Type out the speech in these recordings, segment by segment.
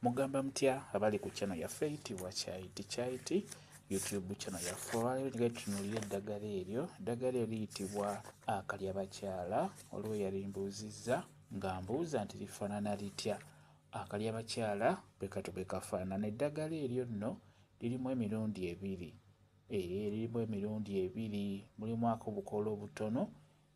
Mugamba mutya abali ku channel yaffe eyitibwa Kyaiti YouTube channel yaffe. Olwaleero nga tutunuulira eddagala eryo. Eddagala eryo liyitibwa akalyabakyala. Waliwo yalimbuuzizza nga mbuuza nti lifaanana litya. Akalyabakyala bwe katyo bwe kafaanana. Eddagala eryo nno lirimu emirundi ebiri. Lirimu emirundi ebiri. Mulimu ak'obukoola obutono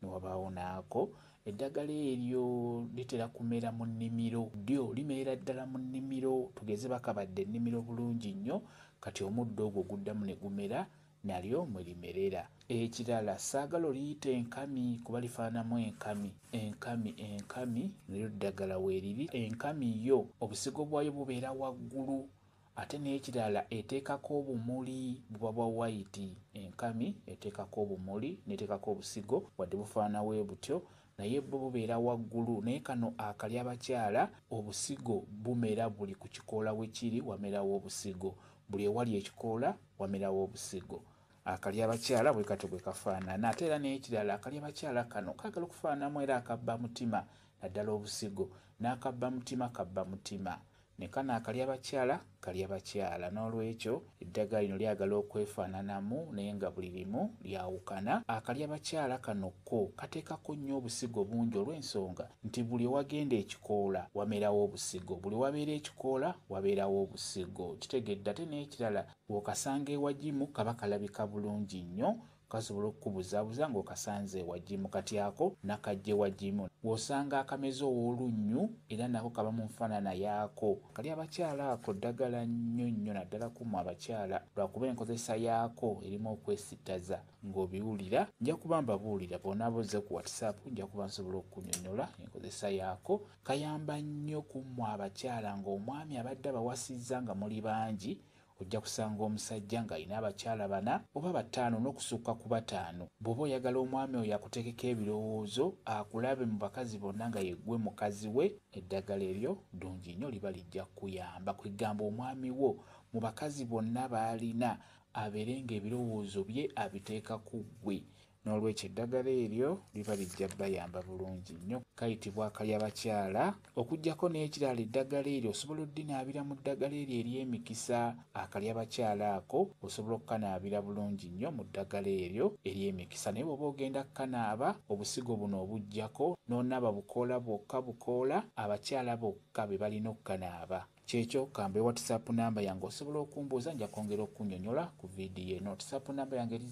ne wabaawo n'ako. Eddagala eryo litera kumera mu nnimiro. Ddyo limerera ddala mu nnimiro, tugeze bakabadde ennimiro bulungi nnyo, kati omuddo ogwo guddamu ne gumera, nalyo mwe limerera. Ekirala saagala oliyita enkami kuba lifaananamu enkami. Enkami nalyo ddagala weeriri. Enkami yo obusigo bwayo bubeera waggulu, ate n'ekirala eteekako obumuli buba bwa white. Enkami eteekako obumuli n'eteekako obusigo wadde bufaanana bwe butyo, naye bo bubeera waggulu. Naye kano akalyabakyala obusigo bumera buli ku kikoola we kiri wamerawo obusigo, buli ewali ekikoola wamerawo obusigo. Akalyabakyala bwe katyo bwe kafaanana. Ate era n'ekirala akalyabakyala kano kaagala okufaananamu era akabba mutima, naddala obusigo, n'akabba mutima kabba mutima. Ne kano akalyabakyala kalyabakyala. N'olwekyo eddagala lino lyagala okwefaananamu naye nga buli limu lyawukana. Akalyabakyala kano ko kateekako nnyo obusigo bungi olw'ensonga nti buli wagenda ekikoola wamerawo obusigo, buli wabeera ekikoola wabeerawo obusigo. Kitegedde. Ate n'ekirala bw'okasanga ewagimu kaba kalabika bulungi nnyo, kasobola okukubuzaabuza ng'okasanze ewagimu. Kati ako nakajja ewagimu. W'osanga akameze ow'olunnyu era nako kaba mu nfaanana yaako. Akalyabakyala ako ddagala nnyo nnyo naddala ku mmwe abakyala, lwakuba enkozesa yaako erimu okwesittaza ng'obiwulira. Nja kuba mbabuulira bw'onaabuzze ku WhatsApp, nja kuba nsobola okukunnyonnyola enkozesa yaako. Kayamba nnyo ku mmwe abakyala ng'omwami abadde abawasizza nga muli bangi, ojja kusanga omusajja ng'alina abakyala 4 oba 5 n'okusukka ku 5. Bw'oba oyagala omwami oyo akuteekeko ebirowoozo, akulabe mu bakazi bonna nga yeggwe mukazi we, eddagala eryo ddungi nnyo, liba lijja kuyamba. Kwegamba omwami wo mu bakazi bonna b'alina abeere ng'ebirowoozo bye abiteeka ku ggwe. N'olwekyo eddagala eryo liba lijja bayamba bulungi nnyo. Kayitibwa akalyabakyala. Okuggyako n'ekirala, eddagala eryo osobola oddinaabira mu ddagala eryo ery'emikisa. Akalyabakyala ako osobola okukanaabira bulungi nnyo mu ddagala eryo ery'emikisa. Naye bw'oba ogenda kukanaaba, obusigo buno obuggyako n'onaaba bukoola bwokka bukoola, abakyala bokka be balina okukanaaba. Kyekyo kambe WhatsApp namba yange osobola okumbuuza, nja kwongera okunnyonnyola ku viidiyo eno. WhatsApp namba yange eri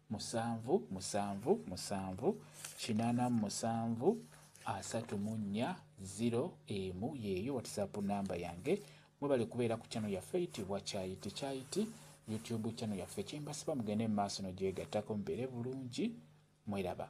0778734 yeeyo WhatsApp namba yange. Mwebale kubeera ku channel yaffe eyitibwa Kyaiti YouTube channel yaffe. Kyembasiba mugende mu maaso n'ogyegattako mubeere bulungi. Mweraba.